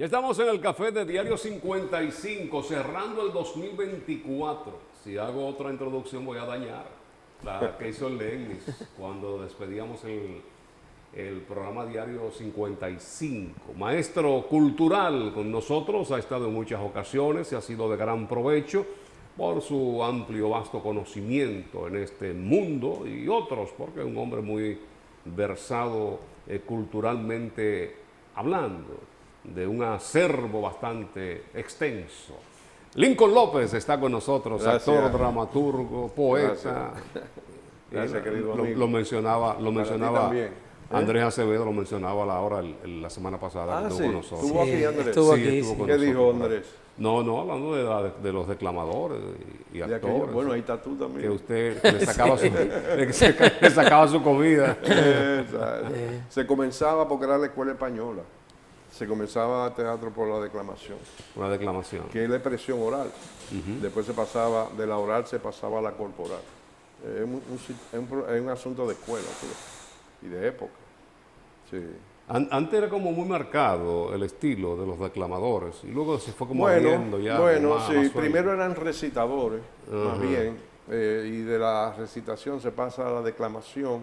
Ya estamos en el café de Diario 55, cerrando el 2024. Si hago otra introducción voy a dañar la que hizo el Lenis cuando despedíamos el programa Diario 55. Maestro cultural con nosotros, ha estado en muchas ocasiones y ha sido de gran provecho por su amplio, vasto conocimiento en este mundo y otros, porque es un hombre muy versado culturalmente hablando, de un acervo bastante extenso. Lincoln López está con nosotros, Gracias. actor, dramaturgo, poeta. Gracias, querido amigo. Lo mencionaba también. Andrés Acevedo, lo mencionaba la semana pasada. Sí, con nosotros. estuvo aquí Andrés. Estuvo con ¿Qué dijo nosotros. Andrés? No, hablando de los declamadores y actores. Bueno, ahí está tú también. Que usted le sacaba, le sacaba su comida. Se comenzaba porque era la escuela española. Se comenzaba teatro por la declamación. Una declamación. Que es la expresión oral. Después se pasaba, de la oral se pasaba a la corporal. Es un asunto de escuela y de época. Sí. Antes era como muy marcado el estilo de los declamadores y luego se fue como abriendo ya. Bueno, más primero eran recitadores, más bien, y de la recitación se pasa a la declamación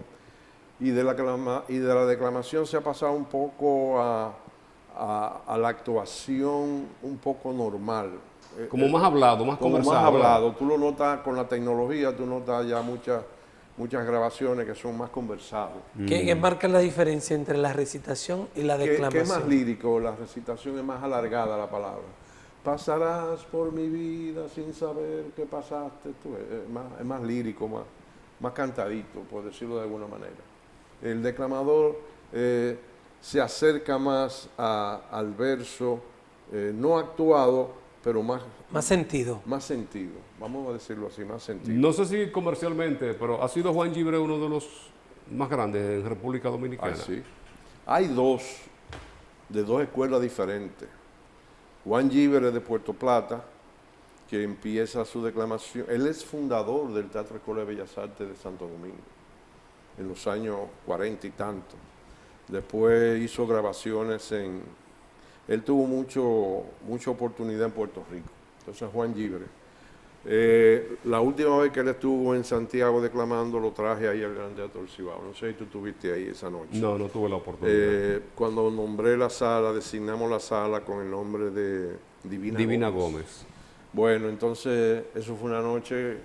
y de la declamación se ha pasado un poco a la actuación un poco normal. Como más hablado, más conversado. Más hablado. Tú lo notas con la tecnología, tú notas ya muchas grabaciones que son más conversados. ¿Qué marca la diferencia entre la recitación y la declamación? ¿Qué es más lírico? La recitación es más alargada la palabra. Pasarás por mi vida sin saber qué pasaste. Es más lírico, más cantadito, por decirlo de alguna manera. El declamador se acerca más al verso, no actuado, pero más sentido. Más sentido, vamos a decirlo así, más sentido. No sé si comercialmente, pero ha sido Juan Gibre uno de los más grandes en República Dominicana. Sí. Hay de dos escuelas diferentes. Juan Gibre de Puerto Plata, que empieza su declamación. Él es fundador del Teatro Escuela de Bellas Artes de Santo Domingo, en los años 40 y tanto. Después hizo grabaciones Él tuvo mucha oportunidad en Puerto Rico. Entonces Juan Gibre. La última vez que él estuvo en Santiago declamando, lo traje ahí al Gran Teatro del Cibao. No sé si tú estuviste ahí esa noche. No tuve la oportunidad. Cuando nombré la sala, designamos la sala con el nombre de Divina Gómez. Bueno, entonces eso fue una noche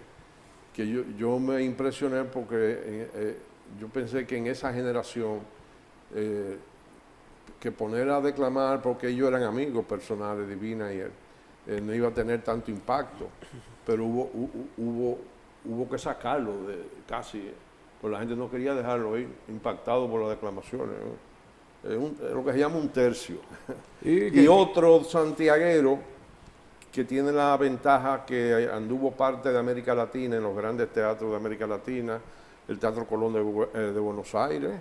que yo me impresioné porque yo pensé que en esa generación que poner a declamar, porque ellos eran amigos personales, Divina y él, no iba a tener tanto impacto, pero hubo que sacarlo casi, pues la gente no quería dejarlo ir, impactado por las declamaciones. Es lo que se llama un tercio. Y otro santiaguero que tiene la ventaja que anduvo parte de América Latina, en los grandes teatros de América Latina, el Teatro Colón de Buenos Aires,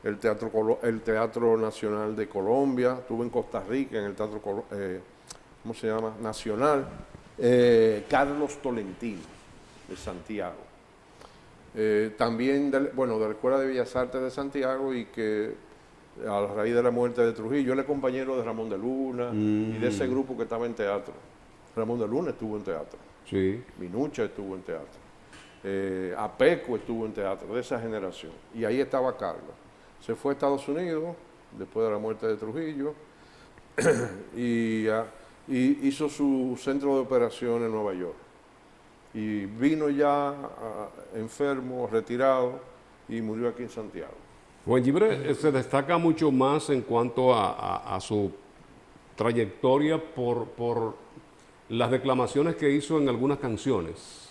el Teatro Nacional de Colombia, estuvo en Costa Rica, en el Teatro ¿cómo se llama? Nacional, Carlos Tolentino, de Santiago. También, de la Escuela de Bellas Artes de Santiago, y que a la raíz de la muerte de Trujillo, él es compañero de Ramón de Luna y de ese grupo que estaba en teatro. Ramón de Luna estuvo en teatro. Sí. Minucha estuvo en teatro. Apeco estuvo en teatro, de esa generación. Y ahí estaba Carlos. Se fue a Estados Unidos después de la muerte de Trujillo y hizo su centro de operación en Nueva York. Y vino ya enfermo, retirado, y murió aquí en Santiago. Juan Gibre se destaca mucho más en cuanto a su trayectoria por las declamaciones que hizo en algunas canciones.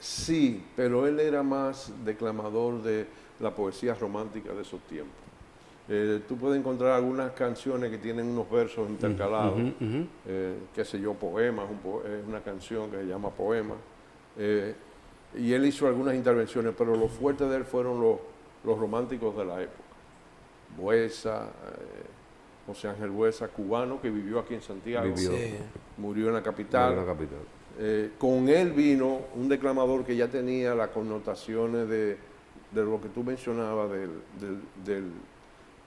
Sí, pero él era más declamador de la poesía romántica de esos tiempos. Tú puedes encontrar algunas canciones que tienen unos versos intercalados, qué sé yo, poemas, es una canción que se llama Poema, y él hizo algunas intervenciones, pero lo fuerte de él fueron los románticos de la época. Buesa, José Ángel Buesa, cubano, que vivió aquí en Santiago, murió en la capital. Con él vino un declamador que ya tenía las connotaciones de lo que tú mencionabas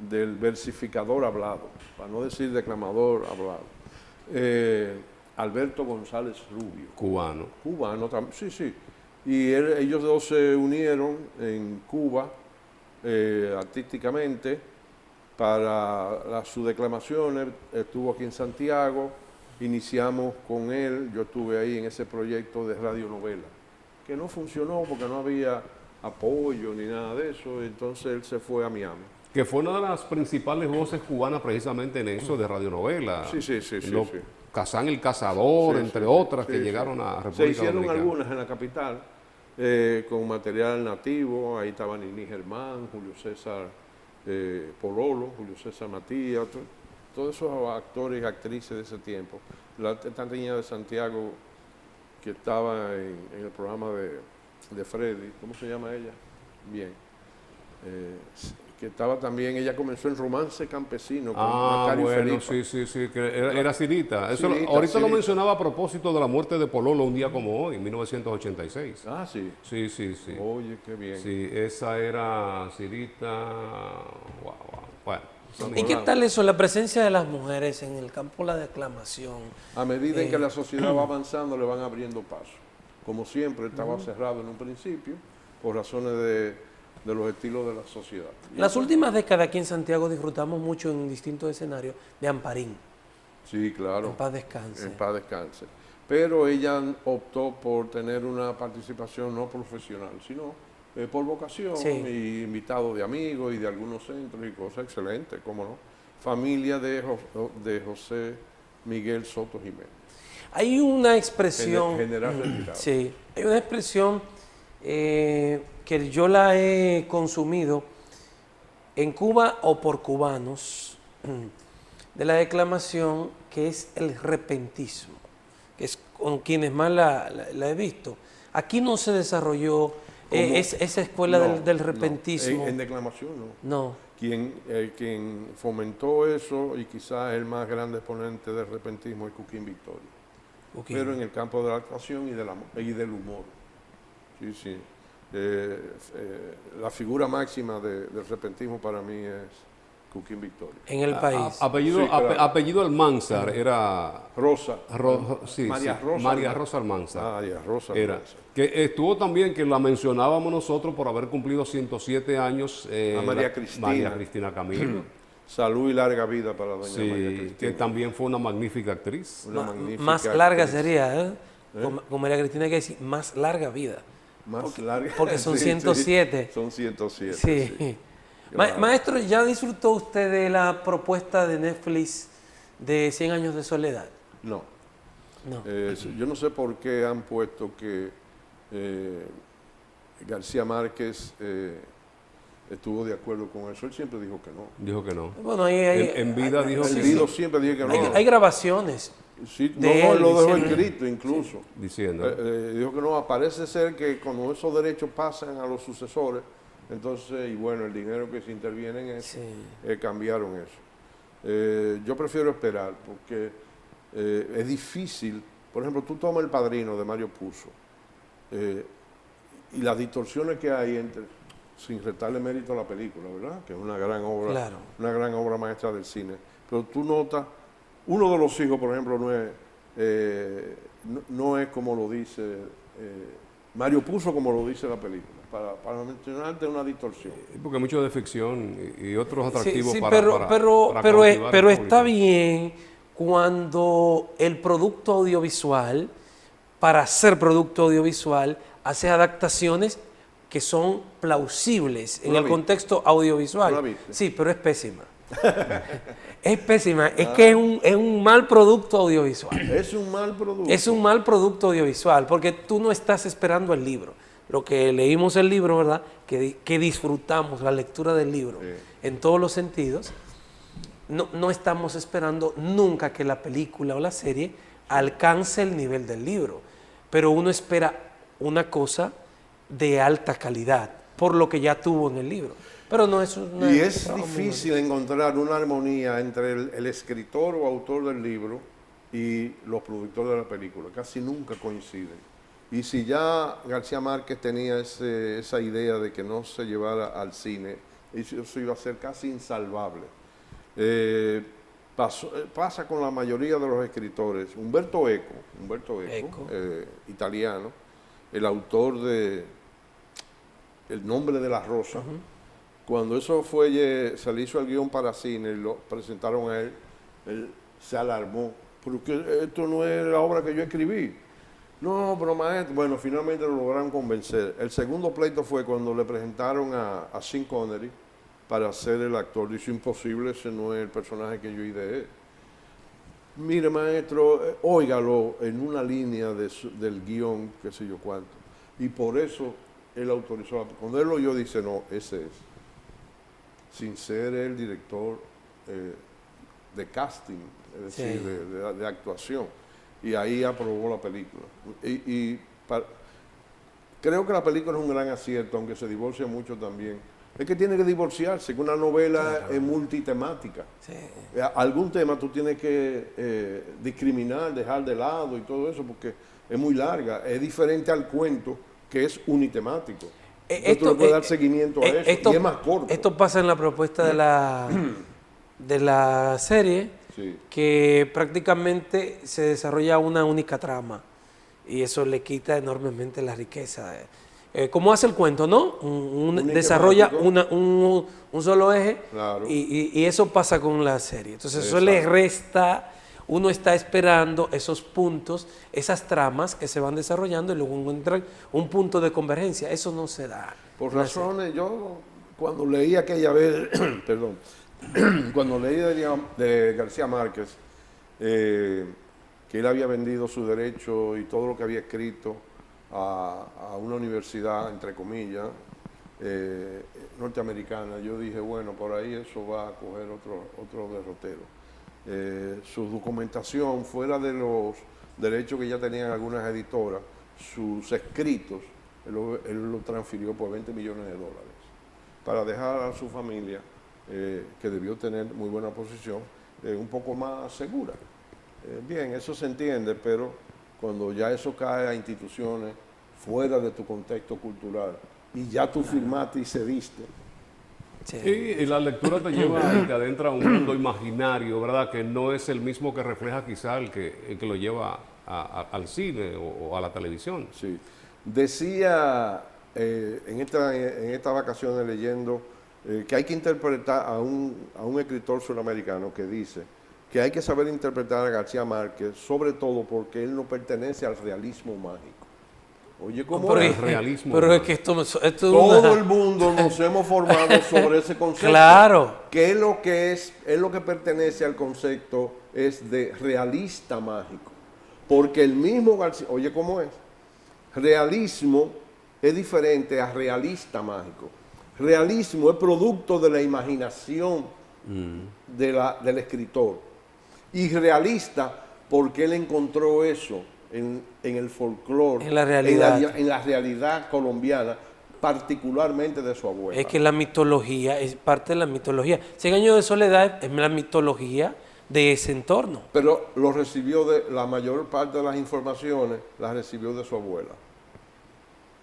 del versificador hablado, para no decir declamador hablado. Alberto González Rubio. Cubano. Cubano también, sí, sí. Y ellos dos se unieron en Cuba artísticamente para sus declamaciones. Estuvo aquí en Santiago, iniciamos con él, yo estuve ahí en ese proyecto de radionovela, que no funcionó porque no había apoyo ni nada de eso, entonces él se fue a Miami. Que fue una de las principales voces cubanas precisamente en eso de radionovela. Sí. Kazán el Cazador, Sí, entre sí, otras sí, que sí. llegaron a República Se hicieron Dominicana. algunas en la capital con material nativo, ahí estaba Nini Germán, Julio César Pololo, Julio César Matías, todos esos actores y actrices de esta tiempo. Esta niña de Santiago que estaba en el programa de Freddy, ¿cómo se llama ella? Bien. Que estaba también, ella comenzó en Romance Campesino con Macario Bueno, Felipa. sí, que era Cirita. Eso, Cirita, ahorita lo Cirita. mencionaba a propósdo de la muerte de Pololo un día como hoy, en 1986. Ah, sí. Sí. Oye, qué bien. Sí, esa era Cirita. Wow. Bueno. ¿Y qué tal eso, la presencia de las mujeres en el campo de la declamación? A medida en que la sociedad va avanzando, le van abriendo paso. Como siempre, estaba cerrado en un principio, por razones de los estilos de la sociedad. En las últimas décadas aquí en Santiago disfrutamos mucho en distintos escenarios de Amparín. Sí, claro. En paz descanse. En paz descanse. Pero ella optó por tener una participación no profesional, sino por vocación, Sí. y invitado de amigos y de algunos centros y cosas excelentes, cómo no. Familia de José Miguel Soto Jiménez. Hay una expresión, General retirado. sí, hay una expresión que yo la he consumido en Cuba o por cubanos de la declamación, que es el repentismo, que es con quienes más la he visto. Aquí no se desarrolló esa escuela No, del no. repentismo. En declamación no. No. Quien fomentó eso y quizás el más grande exponente del repentismo es Cuquín Victoria. Ok. Pero en el campo de la actuación y del humor. Sí. La figura máxima del repentismo para mí es Cuquín Victoria. En el país. Apellido, Sí, claro. apellido Almanzar era Rosa. María Rosa Almanzar. María Rosa Era. Almanzar. Que estuvo también, que la mencionábamos nosotros por haber cumplido 107 años. A María Cristina. María Cristina Camilo. Salud y larga vida para doña María Sí, Cristina. que también fue una magnífica actriz. Una magnífica Más larga actriz. sería, ¿eh? Con María Cristina hay que decir más larga vida. Más larga. Porque son Sí, 107. sí, son 107. Sí. sí. Claro. Maestro, ¿ya disfrutó usted de la propuesta de Netflix de 100 años de soledad? No. No. Yo no sé por qué han puesto que García Márquez estuvo de acuerdo con eso. Él siempre dijo que no. Dijo que no. Bueno, En vida dijo El que Vido sí, siempre dijo que no. hay grabaciones. Sí, de no, él él lo dejó diciendo- escrito incluso. diciendo. Dijo que no, parece ser que cuando esos derechos pasan a los sucesores, entonces, y bueno, el dinero que se interviene en eso, Sí. cambiaron eso. Yo prefiero esperar porque es difícil. Por ejemplo, tú tomas El Padrino de Mario Puzo y las distorsiones que hay entre, sin restarle mérito a la película, ¿verdad? Que es una gran obra, Claro. una gran obra maestra del cine. Pero tú notas, uno de los hijos, por ejemplo, no es como lo dice Mario Puzo, como lo dice la película. Para mencionarte una distorsión. Porque mucho de ficción y otros Sí, atractivos sí, para pero cautivar al está público. bien cuando el producto audiovisual, para ser producto audiovisual, hace adaptaciones que son plausibles en la el viste? contexto ¿Tú audiovisual. la viste? Sí, pero es pésima. Es pésima. Es que es un mal producto audiovisual. Es un mal producto. Es un mal producto audiovisual porque tú no estás esperando el libro. Lo que leímos el libro, ¿verdad? Que disfrutamos la lectura del libro Sí. en todos los sentidos. No estamos esperando nunca que la película o la serie alcance el nivel del libro. Pero uno espera una cosa de alta calidad por lo que ya tuvo en el libro. Pero no es una... Y es difícil encontrar una armonía entre el escritor o autor del libro y los productores de la película. Casi nunca coinciden. Y si ya García Márquez tenía esa idea de que no se llevara al cine eso iba a ser casi insalvable. Pasa con la mayoría de los escritores. Umberto Eco, Eco. Italiano, el autor de El nombre de la rosa. Cuando eso se le hizo el guión para cine y lo presentaron a él, él se alarmó, porque esto no es la obra que yo escribí. No, pero maestro, bueno, finalmente lo lograron convencer. El segundo pleito fue cuando le presentaron a Sean Connery para ser el actor. Dice, imposible, ese no es el personaje que yo ideé. Mire, maestro, óigalo en una línea del guión, qué sé yo cuánto. Y por eso él autorizó. Cuando él lo oyó, dice, no, ese es. Sin ser el director de casting, es decir, sí, de actuación. Y ahí aprobó la película. Creo que la película es un gran acierto, aunque se divorcia mucho también. Es que tiene que divorciarse, que una novela es multitemática. Sí. Algún tema tú tienes que discriminar, dejar de lado y todo eso, porque es muy larga. Es diferente al cuento, que es unitemático. Tú le puedes dar seguimiento a eso, y es más corto. Esto pasa en la propuesta de la serie, sí, que prácticamente se desarrolla una única trama, y eso le quita enormemente la riqueza. Como hace el cuento, ¿no? Desarrolla un solo eje, claro, y eso pasa con la serie. Entonces eso le resta, uno está esperando esos puntos, esas tramas que se van desarrollando y luego encuentran un punto de convergencia. Eso no se da. Por razones, yo cuando leí aquella vez, perdón, cuando leí de García Márquez, que él había vendido su derecho y todo lo que había escrito a una universidad, entre comillas, norteamericana, yo dije, bueno, por ahí eso va a coger otro derrotero. Su documentación, fuera de los derechos que ya tenían algunas editoras, sus escritos, él lo transfirió por $20 millones para dejar a su familia, que debió tener muy buena posición, un poco más segura. Bien, eso se entiende, pero cuando ya eso cae a instituciones fuera de tu contexto cultural y ya tú firmaste y cediste. Sí, y la lectura te lleva y te adentra a un mundo imaginario, ¿verdad? Que no es el mismo que refleja quizá el que lo lleva al cine o a la televisión. Sí. Decía en estas vacaciones leyendo que hay que interpretar a un escritor sudamericano que dice que hay que saber interpretar a García Márquez, sobre todo porque él no pertenece al realismo mágico. Oye, ¿cómo es? El realismo. Pero es que esto todo el mundo nos hemos formado sobre ese concepto. Claro. Que es lo que pertenece al concepto es de realista mágico. Porque el mismo García, oye, ¿cómo es? Realismo es diferente a realista mágico. Realismo es producto de la imaginación del escritor. Y realista porque él encontró eso en el folclore, en la realidad, en la realidad colombiana, particularmente de su abuela. Es que la mitología es parte de la mitología. 100 años de soledad es la mitología de ese entorno. Pero lo recibió la mayor parte de las informaciones las recibió de su abuela.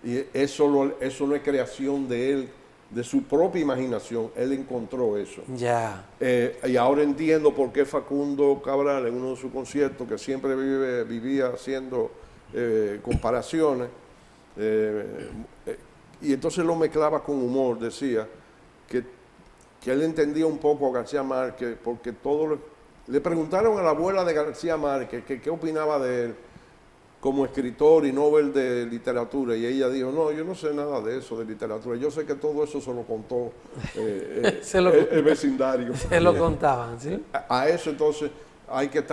Y eso no es creación de él, de su propia imaginación. Él encontró eso. Ya. Y ahora entiendo por qué Facundo Cabral, en uno de sus conciertos, que siempre vivía haciendo comparaciones, y entonces lo mezclaba con humor, decía que él entendía un poco a García Márquez, porque le preguntaron a la abuela de García Márquez que qué opinaba de él como escritor y Nobel de literatura, y ella dijo, no, yo no sé nada de eso, de literatura, yo sé que todo eso se lo contó el vecindario. Se lo contaban, ¿sí? A eso entonces hay que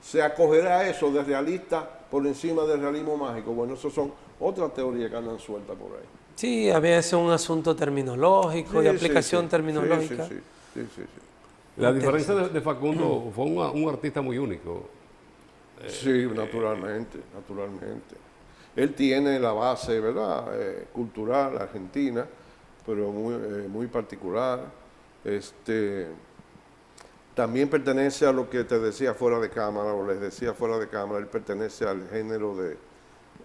se acogerá a eso de realista por encima del realismo mágico. Bueno, eso son otras teorías que andan sueltas por ahí. Sí, a veces un asunto terminológico, de aplicación terminológica. Sí. La diferencia de Facundo fue un artista muy único. Sí, naturalmente. Él tiene la base, ¿verdad? Cultural argentina, pero muy particular. También pertenece a lo que te decía fuera de cámara, o les decía fuera de cámara, él pertenece al género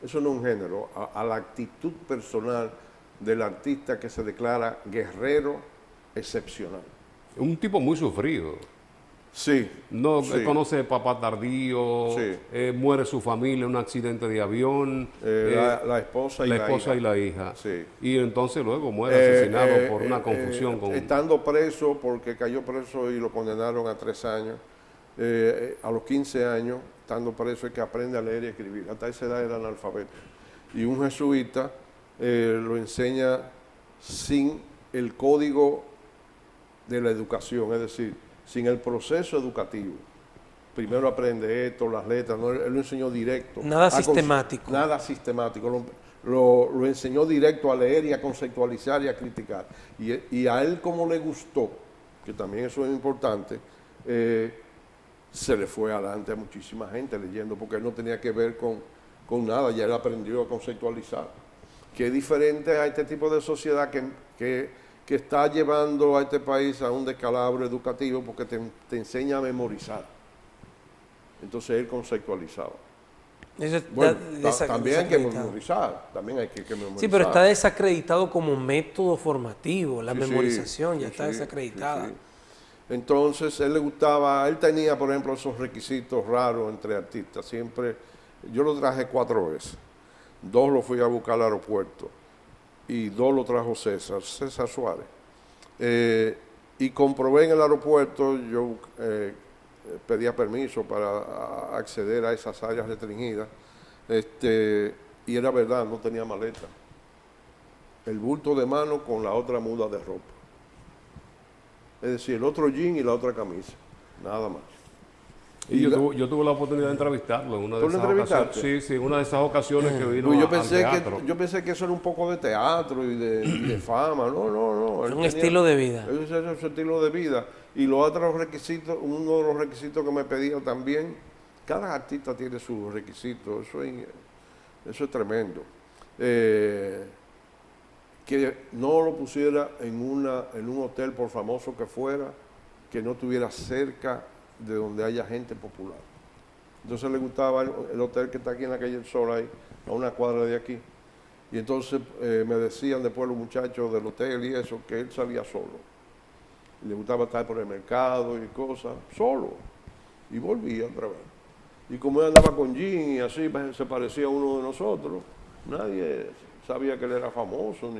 eso no es un género, a la actitud personal del artista que se declara guerrero excepcional. Un tipo muy sufrido. Sí. No sí. conoce papá tardío, Sí. muere su familia en un accidente de avión, La esposa y la la esposa hija. y la hija. Sí. Y entonces luego muere asesinado por una confusión con... Estando preso, porque cayó preso y lo condenaron a 3 años, a los 15 años, estando preso, es que aprende a leer y escribir. Hasta esa edad era analfabeto. Y un jesuita lo enseña sin el código de la educación, es decir, sin el proceso educativo. Primero aprende esto, las letras, no, él lo enseñó directo. Nada sistemático. Nada sistemático. Lo enseñó directo a leer y a conceptualizar y a criticar. Y a él como le gustó, que también eso es importante, se le fue adelante a muchísima gente leyendo, porque él no tenía que ver con nada, ya él aprendió a conceptualizar. Que es diferente a este tipo de sociedad que está llevando a este país a un descalabro educativo porque te enseña a memorizar. Entonces él conceptualizaba. Eso Bueno, está también hay que desacreditado. memorizar, también hay que memorizar. Sí, pero está desacreditado como método formativo. La Sí, memorización ya sí, está sí, desacreditada. sí, sí. Entonces, él le gustaba, él tenía, por ejemplo, esos requisitos raros entre artistas. Siempre, yo lo traje 4 veces. 2 lo fui a buscar al aeropuerto y 2 lo trajo César Suárez. Y comprobé en el aeropuerto, yo pedía permiso para acceder a esas áreas restringidas, y era verdad, no tenía maleta. El bulto de mano con la otra muda de ropa. Es decir, el otro jean y la otra camisa, nada más. Y yo tuve la oportunidad de entrevistarlo en una de ¿Tú lo esas ocasiones. entrevistaste? Sí, una de esas ocasiones que vino Pues al teatro. yo pensé que eso era un poco de teatro y de fama. No. Es un estilo de vida. Ese es su estilo de vida. Y los otros requisitos, uno de los requisitos que me pedía también, cada artista tiene sus requisitos, eso es tremendo. Que no lo pusiera en un hotel, por famoso que fuera, que no estuviera cerca de donde haya gente popular. Entonces le gustaba el hotel que está aquí en la calle El Sol, ahí, a una cuadra de aquí. Y entonces me decían después los muchachos del hotel y eso, que él salía solo. Y le gustaba estar por el mercado y cosas, solo. Y volvía otra vez. Y como él andaba con jean y así, se parecía a uno de nosotros, nadie sabía que él era famoso,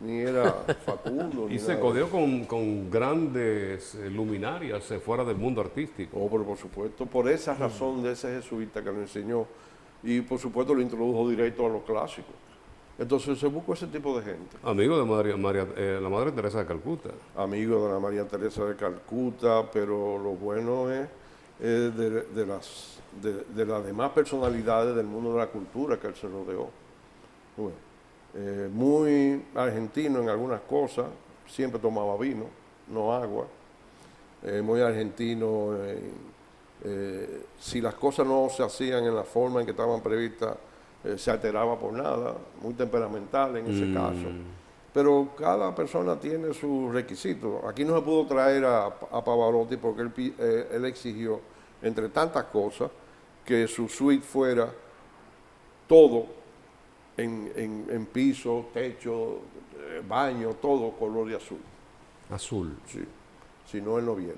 ni era Facundo. Y ni se nada. codeó con grandes luminarias fuera del mundo artístico. Oh, pero por supuesto, por esa razón de ese jesuita que lo enseñó, y por supuesto lo introdujo directo a los clásicos. Entonces se buscó ese tipo de gente. Amigo de la Madre Teresa de Calcuta. Amigo de la María Teresa de Calcuta, pero lo bueno es de las demás personalidades del mundo de la cultura que él se rodeó. Bueno, muy argentino en algunas cosas, siempre tomaba vino, no agua. Muy argentino, si las cosas no se hacían en la forma en que estaban previstas, se alteraba por nada, muy temperamental en ese caso. Pero cada persona tiene sus requisitos. Aquí no se pudo traer a Pavarotti porque él exigió, entre tantas cosas, que su suite fuera todo en piso, techo, baño, todo color de azul. Azul. Sí. Si no, él no viene.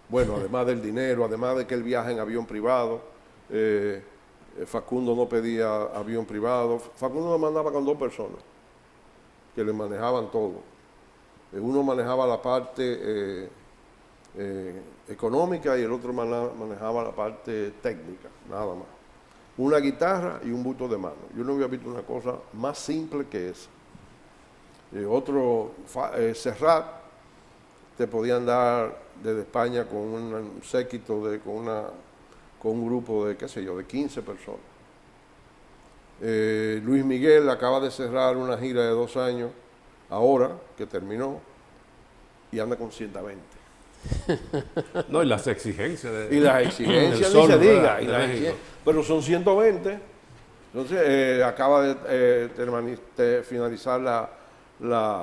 Bueno, además del dinero, además de que él viaja en avión privado, Facundo no pedía avión privado. Facundo lo mandaba con 2 personas que le manejaban todo. Uno manejaba la parte económica y el otro manejaba la parte técnica, nada más. Una guitarra y un bulto de mano. Yo no había visto una cosa más simple que esa. Serrat te podían dar desde España con un séquito, con un grupo de, qué sé yo, de 15 personas. Luis Miguel acaba de cerrar una gira de 2 años, ahora que terminó, y anda con 120. No, y las exigencias. Y las exigencias, ni se diga. Pero son 120. Entonces, acaba de finalizar la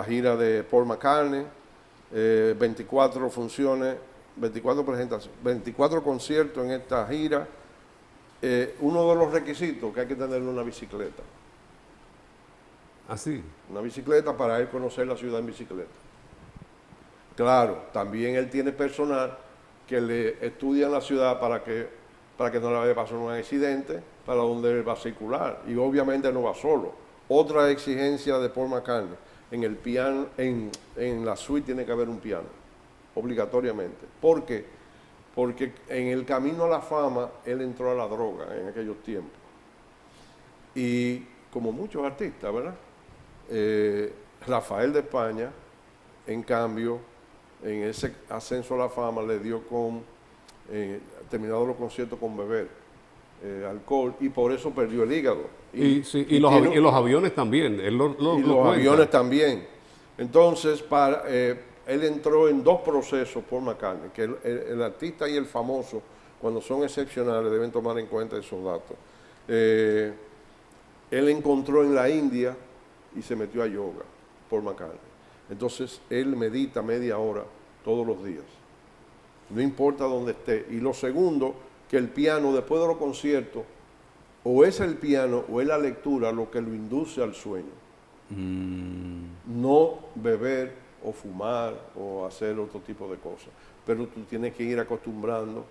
gira de Paul McCartney, 24 funciones, 24 presentaciones, 24 conciertos en esta gira. Uno de los requisitos que hay que tener una bicicleta. Así. Una bicicleta para él conocer la ciudad en bicicleta. Claro, también él tiene personal que le estudia en la ciudad para que no le vaya a pasar un accidente, para donde él va a circular. Y obviamente no va solo. Otra exigencia de Paul McCartney, en el piano, en la suite tiene que haber un piano, obligatoriamente. ¿Por qué? Porque en el camino a la fama, él entró a la droga en aquellos tiempos. Y como muchos artistas, ¿verdad? Rafael de España, en cambio, en ese ascenso a la fama, le dio con, terminado los conciertos con beber alcohol, y por eso perdió el hígado. Y los aviones también. Él lo los cuenta. aviones también. Entonces, él entró en dos procesos por McCartney, que el artista y el famoso, cuando son excepcionales, deben tomar en cuenta esos datos. Él encontró en la India y se metió a yoga por McCartney. Entonces, él medita media hora todos los días, no importa dónde esté. Y lo segundo, que el piano, después de los conciertos, o es el piano o es la lectura lo que lo induce al sueño. No beber o fumar o hacer otro tipo de cosas. Pero tú tienes que ir acostumbrando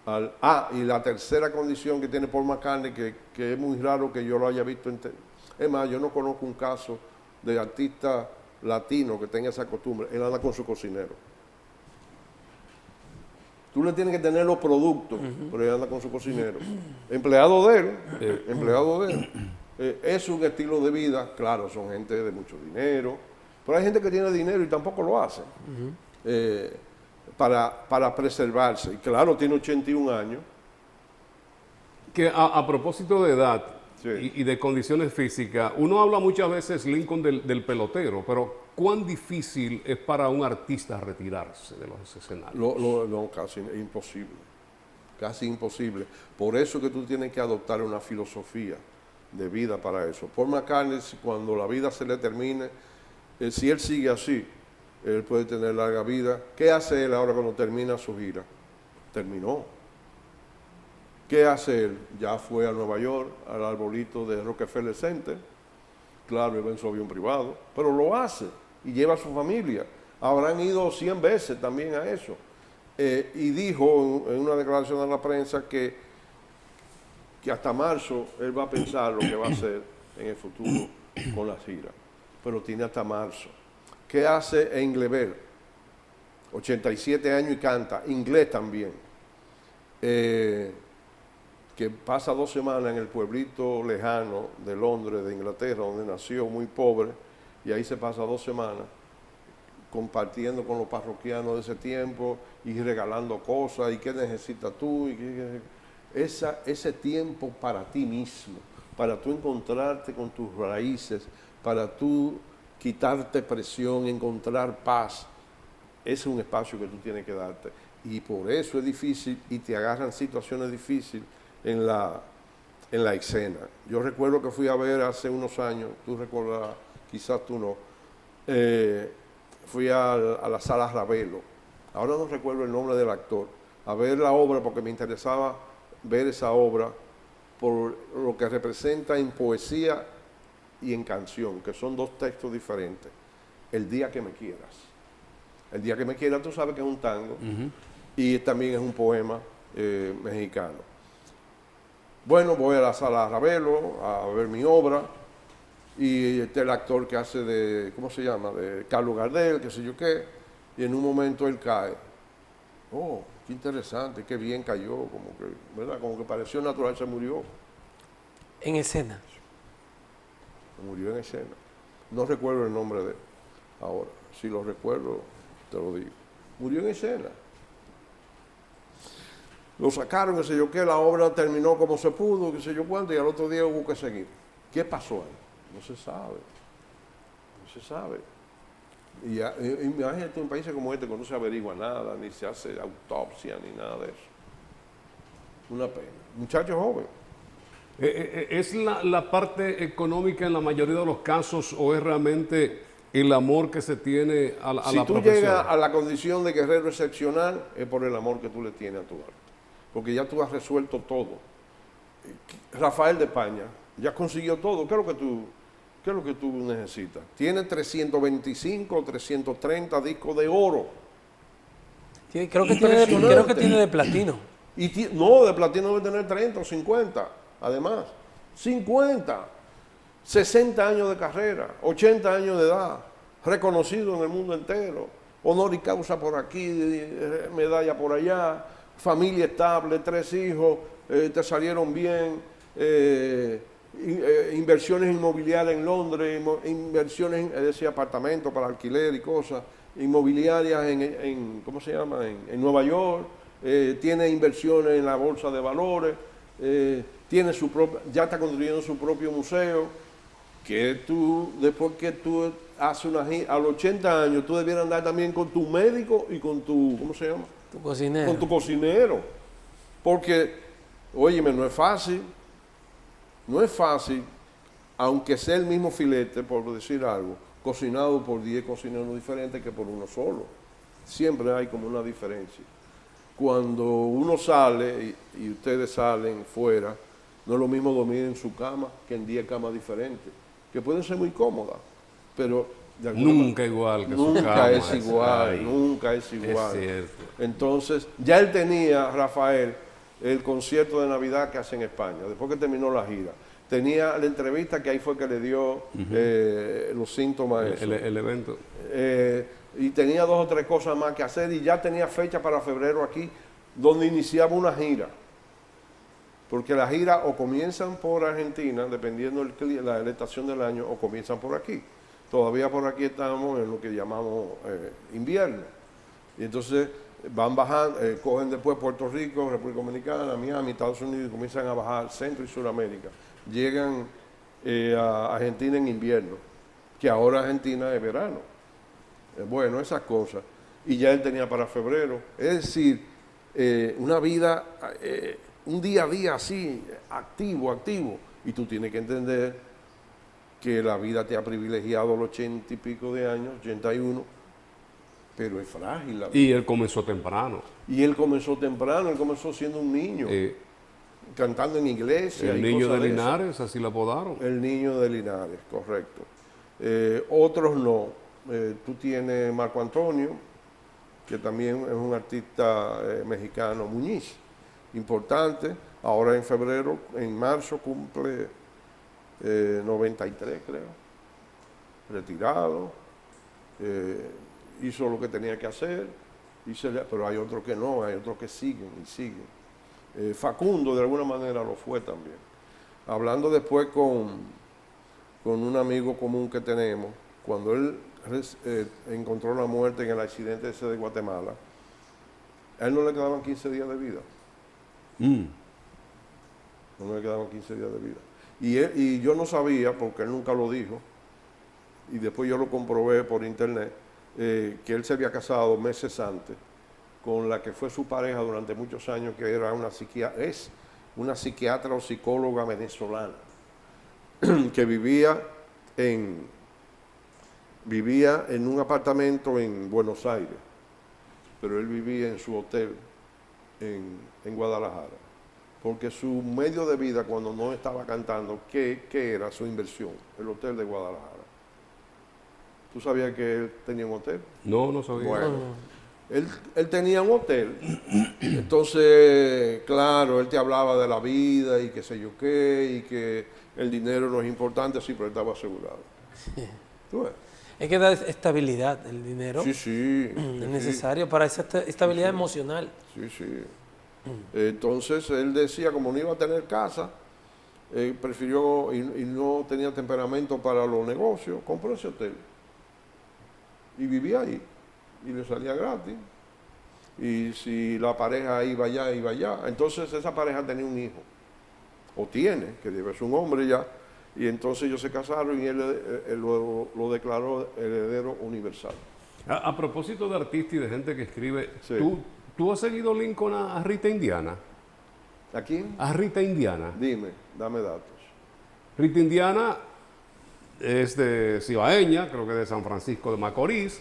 al... y la tercera condición que tiene Paul McCartney, que es muy raro que yo lo haya visto. Es más, yo no conozco un caso de artista latino que tenga esa costumbre. Él anda con su cocinero. Tú le tienes que tener los productos, pero él anda con su cocinero. Empleado de él. Es un estilo de vida, claro, son gente de mucho dinero, pero hay gente que tiene dinero y tampoco lo hace para preservarse. Y claro, tiene 81 años. Que a propósito de edad, sí, y de condiciones físicas, uno habla muchas veces, Lincoln, del pelotero, pero ¿cuán difícil es para un artista retirarse de los escenarios? No, casi imposible. Casi imposible. Por eso que tú tienes que adoptar una filosofía de vida para eso. Paul McCartney, cuando la vida se le termine, si él sigue así, él puede tener larga vida. ¿Qué hace él ahora cuando termina su gira? Terminó. ¿Qué hace él? Ya fue a Nueva York, al arbolito de Rockefeller Center. Claro, él va en su avión privado, pero lo hace y lleva a su familia. Habrán ido 100 veces también a eso. Y dijo en una declaración a la prensa que hasta marzo él va a pensar lo que va a hacer en el futuro con la gira. Pero tiene hasta marzo. ¿Qué hace Engelbert? 87 años y canta, inglés también. Que pasa 2 semanas en el pueblito lejano de Londres, de Inglaterra, donde nació, muy pobre, y ahí se pasa 2 semanas compartiendo con los parroquianos de ese tiempo y regalando cosas, y qué necesitas tú, ese tiempo para ti mismo, para tú encontrarte con tus raíces, para tú quitarte presión, encontrar paz. Ese es un espacio que tú tienes que darte, y por eso es difícil, y te agarran situaciones difíciles en la escena. Yo recuerdo que fui a ver hace unos años, tú recuerdas, quizás tú no, fui a la Sala Ravelo, ahora no recuerdo el nombre del actor, a ver la obra porque me interesaba ver esa obra por lo que representa en poesía y en canción, que son 2 textos diferentes. El día que me quieras. El día que me quieras, tú sabes que es un tango, y también es un poema mexicano. Bueno, voy a la Sala Ravelo a ver mi obra, y el actor que hace de, ¿cómo se llama?, de Carlos Gardel, qué sé yo qué, y en un momento él cae. Oh, qué interesante, qué bien cayó, como que, ¿verdad?, como que pareció natural, se murió. En escena. Se murió en escena. No recuerdo el nombre de él ahora, si lo recuerdo, te lo digo. Murió en escena. Lo sacaron, qué sé yo qué, la obra terminó como se pudo, qué sé yo cuánto, y al otro día hubo que seguir. ¿Qué pasó ahí? No se sabe. No se sabe. Y imagínate un país como este que no se averigua nada, ni se hace autopsia, ni nada de eso. Una pena. Muchacho joven. ¿Es la parte económica en la mayoría de los casos, o es realmente el amor que se tiene a la profesión? Si tú llegas a la condición de guerrero excepcional, es por el amor que tú le tienes a tu arte. Porque ya tú has resuelto todo. Rafael de España ya consiguió todo. ¿Qué es lo que tú ¿Qué es lo que tú necesitas? Tiene 325 o 330 discos de oro. Sí, creo que tiene de platino. No, de platino debe tener 30 o 50, además. 50, 60 años de carrera, 80 años de edad, reconocido en el mundo entero, honor y causa por aquí, medalla por allá, familia estable, 3 hijos, te salieron bien, inversiones inmobiliarias en Londres, inversiones, es decir, apartamentos para alquiler y cosas, inmobiliarias ¿cómo se llama? En Nueva York, tiene inversiones en la bolsa de valores, tiene ya está construyendo su propio museo, que tú, después que tú haces una gira, a los 80 años, tú debieras andar también con tu médico y con tu, ¿cómo se llama? Tu cocinero. Con tu cocinero. Porque, óyeme, no es fácil, aunque sea el mismo filete, por decir algo, cocinado por 10 cocineros diferentes que por uno solo. Siempre hay como una diferencia. Cuando uno sale y ustedes salen fuera, no es lo mismo dormir en su cama que en 10 camas diferentes, que pueden ser muy cómodas, pero nunca igual que su cama. Nunca es igual. Es cierto. Entonces, ya él tenía, Rafael, el concierto de Navidad que hace en España, después que terminó la gira. Tenía la entrevista que ahí fue que le dio los síntomas. El evento. Y tenía 2 o 3 cosas más que hacer y ya tenía fecha para febrero aquí, donde iniciaba una gira. Porque las giras o comienzan por Argentina, dependiendo de la estación del año, o comienzan por aquí. Todavía por aquí estamos en lo que llamamos invierno. Y entonces van bajando, cogen después Puerto Rico, República Dominicana, Miami, Estados Unidos, y comienzan a bajar Centro y Sudamérica. Llegan a Argentina en invierno, que ahora Argentina es verano. Bueno, esas cosas. Y ya él tenía para febrero. Es decir, una vida, un día a día así, activo. Y tú tienes que entender que la vida te ha privilegiado a los 80 y pico de años, 81, pero es frágil la vida. Y él comenzó temprano. Él comenzó siendo un niño, cantando en iglesia. El niño de Linares, así lo apodaron. El niño de Linares, correcto. Otros no. Tú tienes Marco Antonio, que también es un artista mexicano, Muñiz, importante. Ahora en marzo cumple 93, creo. Retirado. Hizo lo que tenía que hacer, pero hay otros que no, hay otros que siguen y siguen. Facundo de alguna manera lo fue también. Hablando después con un amigo común que tenemos, cuando él encontró la muerte en el accidente ese de Guatemala, a él no le quedaban 15 días de vida. No le quedaban 15 días de vida. Y yo no sabía, porque él nunca lo dijo, y después yo lo comprobé por internet, que él se había casado meses antes con la que fue su pareja durante muchos años, que era es una psiquiatra o psicóloga venezolana, que vivía en un apartamento en Buenos Aires, pero él vivía en su hotel en Guadalajara, porque su medio de vida cuando no estaba cantando, ¿qué era su inversión? El hotel de Guadalajara. ¿Tú sabías que él tenía un hotel? No sabía. Bueno, él tenía un hotel, entonces, claro, él te hablaba de la vida y qué sé yo qué, y que el dinero no es importante, sí, pero él estaba asegurado. ¿Tú ves? Es que da estabilidad el dinero. Sí. Es necesario para esa estabilidad emocional. Sí. Entonces él decía, como no iba a tener casa, prefirió y no tenía temperamento para los negocios, compró ese hotel y vivía ahí y le salía gratis. Y si la pareja iba allá. Entonces esa pareja tenía un hijo, o tiene, que debe ser un hombre ya. Y entonces ellos se casaron y él lo declaró heredero universal. A propósito de artistas y de gente que escribe, Sí. ¿tú has seguido Lincoln a Rita Indiana? ¿A quién? A Rita Indiana. Dime, dame datos. Rita Indiana es de cibaeña, creo que de San Francisco de Macorís.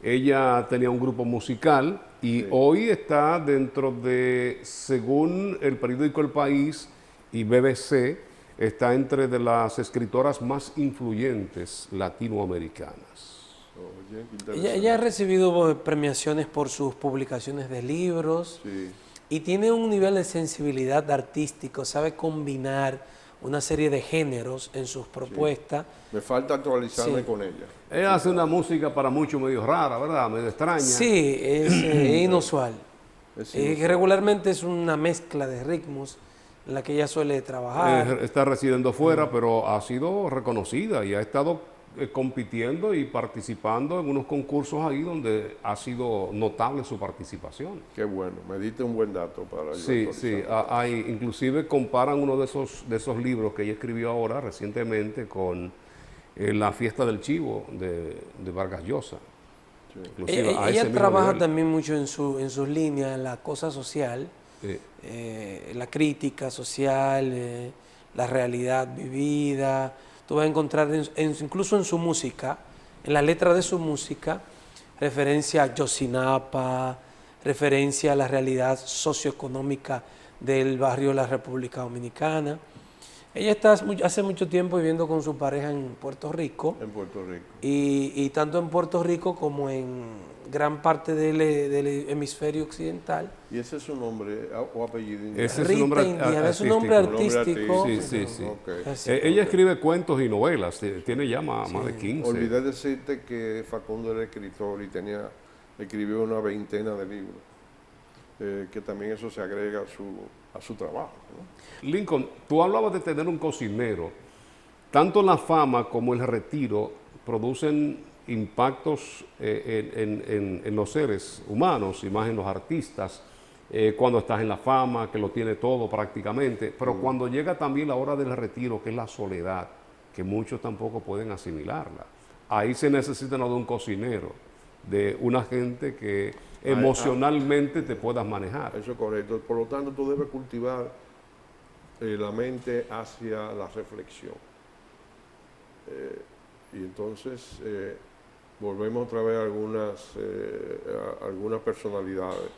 Ella tenía un grupo musical y Sí. hoy está dentro de, según el periódico El País y BBC, está entre de las escritoras más influyentes latinoamericanas. Oye, qué Ella interesante. ha recibido premiaciones por sus publicaciones de libros Sí, y tiene un nivel de sensibilidad artístico, sabe combinar una serie de géneros en sus propuestas. me falta actualizarme Sí. con ella. Ella hace una música para muchos medio rara, ¿verdad? Medio extraña. Sí, es inusual. Es Que inusual. regularmente es una mezcla de ritmos en la que ella suele trabajar. Está residiendo fuera, pero ha sido reconocida y ha estado compitiendo y participando en unos concursos ahí donde ha sido notable su participación. Qué bueno, me diste un buen dato para yo Sí, actualizarme. sí, hay, inclusive comparan uno de esos libros que ella escribió ahora recientemente con La fiesta del chivo de Vargas Llosa. Sí. Inclusive a ese Ella mismo trabaja nivel. también mucho en sus líneas, la cosa social, Sí. la crítica social, la realidad vivida. Tú vas a encontrar incluso en su música, en la letra de su música, referencia a Yosinapa, referencia a la realidad socioeconómica del barrio de la República Dominicana. Ella está hace mucho tiempo viviendo con su pareja en Puerto Rico. En Puerto Rico. Y tanto en Puerto Rico como en gran parte del hemisferio occidental. ¿Y ese es su nombre o apellido? Indiano? Ese es su Rita nombre Indiana, es un nombre artístico. artístico. Sí, sí, sí. Ok. Así. Ella escribe cuentos y novelas, tiene ya más de 15. Olvidé decirte que Facundo era escritor y escribió una veintena de libros, que también eso se agrega a su trabajo, ¿no? Lincoln, tú hablabas de tener un cocinero. Tanto la fama como el retiro producen impactos en los seres humanos y más en los artistas. Cuando estás en la fama, que lo tiene todo prácticamente, pero cuando llega también la hora del retiro, que es la soledad, que muchos tampoco pueden asimilarla. Ahí se necesita no de un cocinero, de una gente que emocionalmente te puedas manejar. Eso es correcto. Por lo tanto, tú debes cultivar la mente hacia la reflexión. Y entonces volvemos otra vez a algunas personalidades.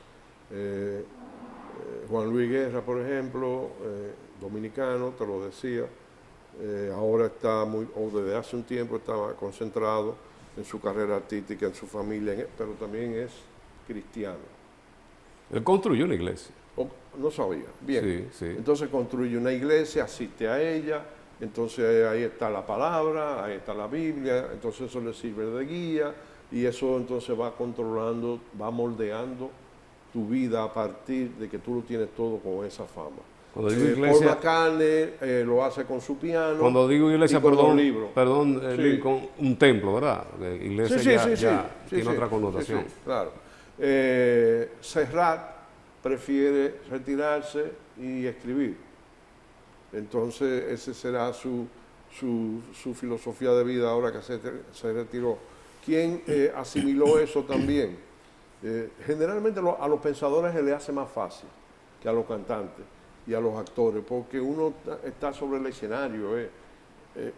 Juan Luis Guerra, por ejemplo, dominicano, te lo decía, ahora o desde hace un tiempo estaba concentrado en su carrera artística, en su familia, pero también es cristiano. Él construyó una iglesia. No sabía. Bien. Sí, sí. Entonces construye una iglesia, asiste a ella, entonces ahí está la palabra, ahí está la Biblia, entonces eso le sirve de guía y eso entonces va controlando, va moldeando tu vida a partir de que tú lo tienes todo con esa fama. Cuando digo Paul iglesia, McCartney lo hace con su piano. cuando digo iglesia, y con los libros. perdón, Sí. Lincoln, un templo, ¿verdad? Iglesia ya tiene otra connotación. Sí, claro. Serrat prefiere retirarse y escribir. Entonces, esa será su filosofía de vida ahora que se retiró. ¿Quién asimiló eso también? Generalmente a los pensadores se les hace más fácil que a los cantantes y a los actores, porque uno está sobre el escenario.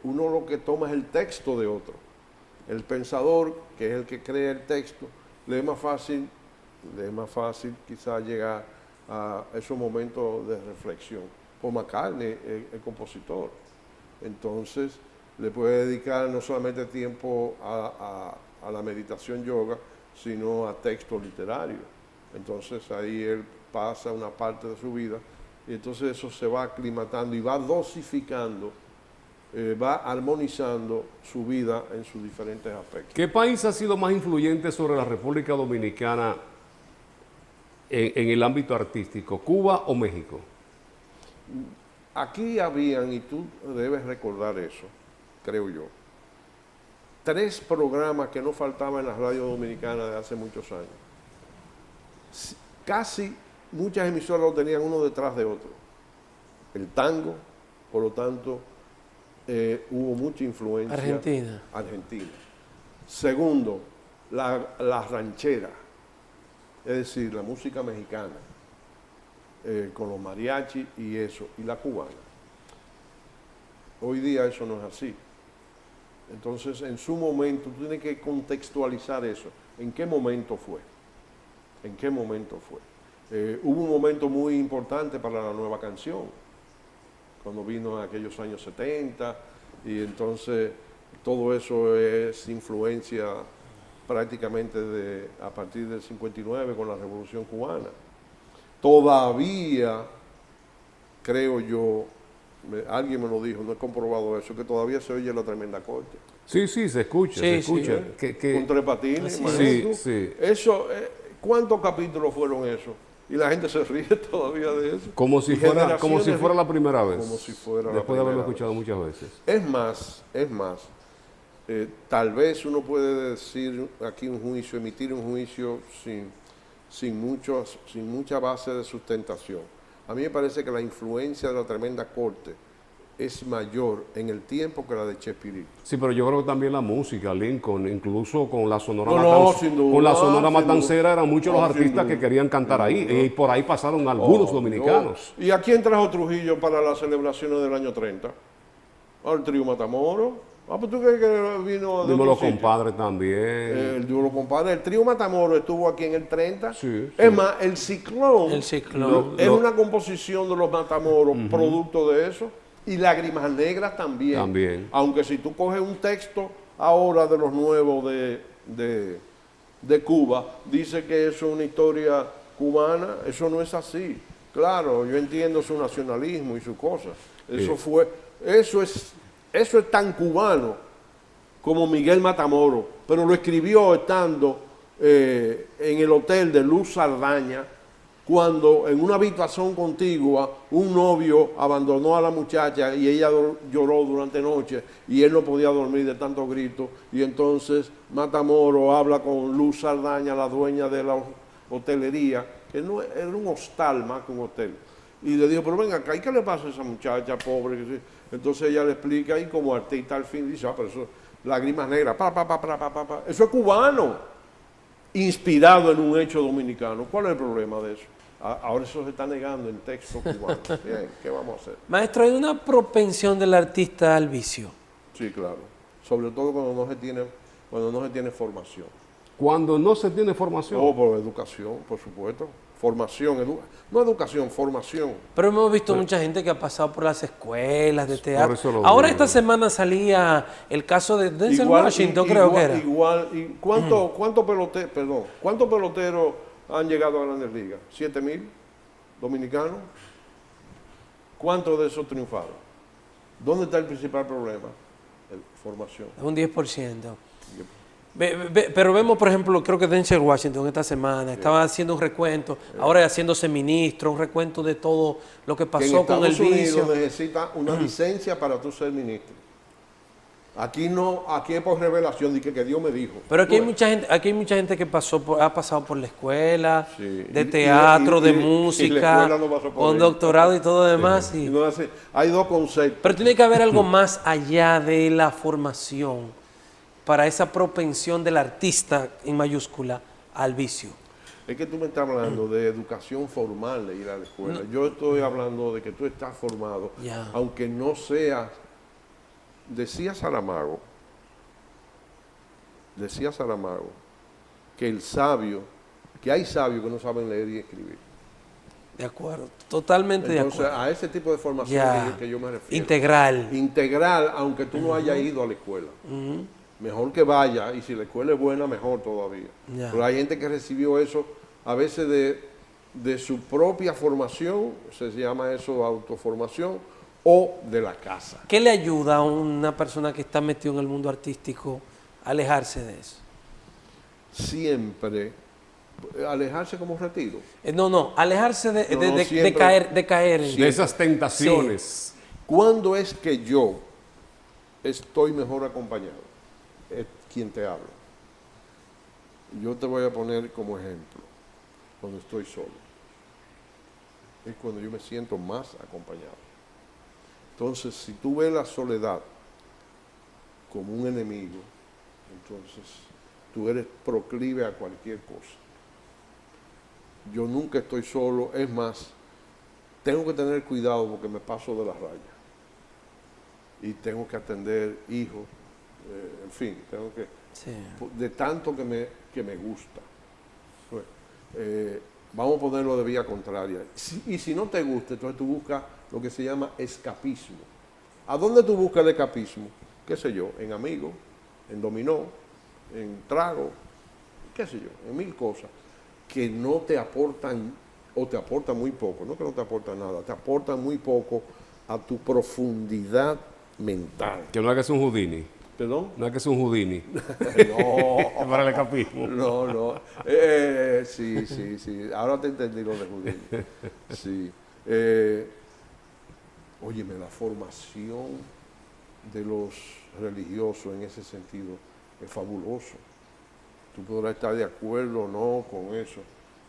Uno lo que toma es el texto de otro. El pensador, que es el que crea el texto, le es más fácil quizás llegar a esos momentos de reflexión. Paul McCartney es compositor, entonces le puede dedicar no solamente tiempo a la meditación yoga, sino a texto literario. Entonces ahí él pasa una parte de su vida y entonces eso se va aclimatando y va dosificando, va armonizando su vida en sus diferentes aspectos. ¿Qué país ha sido más influyente sobre la República Dominicana en el ámbito artístico, Cuba o México? Aquí habían, y tú debes recordar eso, creo yo, 3 programas que no faltaban en la radio dominicana de hace muchos años. Casi muchas emisoras lo tenían uno detrás de otro. El tango, por lo tanto, hubo mucha influencia. Argentina. Segundo, la ranchera, es decir, la música mexicana, con los mariachis y eso, y la cubana. Hoy día eso no es así. Entonces, en su momento, tú tienes que contextualizar eso. ¿En qué momento fue? ¿En qué momento fue? Hubo un momento muy importante para la nueva canción, cuando vino en aquellos años 70, y entonces todo eso es influencia prácticamente a partir del 59 con la Revolución Cubana. Todavía, creo yo, alguien me lo dijo, no he comprobado eso, que todavía se oye la Tremenda Corte. Sí, sí, se escucha, Sí, se sí. escucha. Con Tres Patines, Así imagínate es. tú. Sí, sí. Eso, ¿cuántos capítulos fueron esos? Y la gente se ríe todavía de eso. Como si Y generaciones fuera la primera vez. Como si fuera la Después de haberlo primera escuchado vez. muchas veces. Es más, tal vez uno puede decir aquí emitir un juicio sin mucha base de sustentación. A mí me parece que la influencia de la Tremenda Corte es mayor en el tiempo que la de Chespirito. Sí, pero yo creo que también la música, Lincoln, incluso con la Sonora Sin duda, con la Sonora sin Matancera duda. eran muchos los No, sin artistas duda. que querían cantar ahí. Y por ahí pasaron algunos dominicanos. ¿Y a quién trajo Trujillo para las celebraciones del año 30? Al trío Matamoros. Pues tú crees que vino de Dime otro los sitio? compadres también. El dúo Los Compadres. El trío Matamoros estuvo aquí en el 30. Sí, Es sí. más, el Ciclón, El Ciclón. es una composición de los Matamoros, producto de eso. Y Lágrimas Negras también. También. Aunque si tú coges un texto ahora de los nuevos de Cuba, dice que eso es una historia cubana. Eso no es así. Claro, yo entiendo su nacionalismo y su cosa. Eso es tan cubano como Miguel Matamoros, pero lo escribió estando en el hotel de Luz Saldaña, cuando en una habitación contigua un novio abandonó a la muchacha y ella lloró durante noche y él no podía dormir de tantos gritos, y entonces Matamoros habla con Luz Saldaña, la dueña de la hotelería, que no era un hostal más que un hotel, y le dijo, pero venga acá, ¿y qué le pasa a esa muchacha pobre? Entonces ella le explica, y como artista al fin dice, pero eso, Lágrimas Negras, eso es cubano, inspirado en un hecho dominicano. ¿Cuál es el problema de eso? Ahora eso se está negando en texto cubano. Bien, ¿qué vamos a hacer? Maestro, hay una propensión del artista al vicio. Sí, claro. Sobre todo cuando no se tiene formación. Cuando no se tiene formación. O por educación, por supuesto. Formación, no educación, formación. Pero hemos visto mucha gente que ha pasado por las escuelas de teatro. eso lo Ahora digo. esta semana salía el caso de Denzel Washington, creo que era. ¿Cuántos peloteros han llegado a Grandes Ligas? 7,000 dominicanos. ¿Cuántos de esos triunfaron? ¿Dónde está el principal problema? Formación. Un 10%. Pero vemos, por ejemplo, creo que Denzel Washington esta semana estaba haciendo un recuento, ahora haciéndose ministro, un recuento de todo lo que Que en pasó con el Estados Unidos vicio. necesita una licencia para tú ser ministro. Aquí no, aquí es por revelación, de que Dios me dijo. Pero aquí hay mucha gente que ha pasado por la escuela, Sí. de Y- teatro, y- de y la música, escuela no pasó por con ahí. doctorado y todo lo demás. Y no hay dos conceptos. Pero tiene que haber algo más allá de la formación para esa propensión del artista, en mayúscula, al vicio. Es que tú me estás hablando de educación formal, de ir a la escuela. Yo estoy hablando de que tú estás formado, Ya. aunque no seas. Decía Saramago que hay sabios que no saben leer y escribir. De acuerdo, totalmente de Entonces, acuerdo. a ese tipo de formación Ya. que yo me refiero. Integral. Integral, aunque tú no hayas ido a la escuela. Mejor que vaya, y si la escuela es buena, mejor todavía. Ya. Pero hay gente que recibió eso a veces de su propia formación, se llama eso autoformación, o de la casa. ¿Qué le ayuda a una persona que está metida en el mundo artístico a alejarse de eso? Siempre alejarse como retiro. No, alejarse de, No, de- de- siempre- de caer en De esas tentaciones. ¿Cuándo es que yo estoy mejor acompañado? Es quien te habla. Yo te voy a poner como ejemplo, cuando estoy solo. Es cuando yo me siento más acompañado. Entonces, si tú ves la soledad como un enemigo, entonces tú eres proclive a cualquier cosa. Yo nunca estoy solo, es más, tengo que tener cuidado porque me paso de la raya. Y tengo que atender hijos, en fin, tengo que, Sí. de tanto que me gusta. Pues, vamos a ponerlo de vía contraria. Y si no te gusta, entonces tú buscas lo que se llama escapismo. ¿A dónde tú buscas el escapismo? ¿Qué sé yo? En amigos, en dominó, en trago, qué sé yo, en mil cosas que no te aportan o te aportan muy poco, no que no te aportan nada, te aportan muy poco a tu profundidad mental. Que no es que es un Houdini. ¿Perdón? No es que es un Houdini. No, Para el escapismo. no. Sí. Ahora te entendí lo de Houdini. Sí. Óyeme, la formación de los religiosos en ese sentido es fabuloso. Tú podrás estar de acuerdo o no con eso,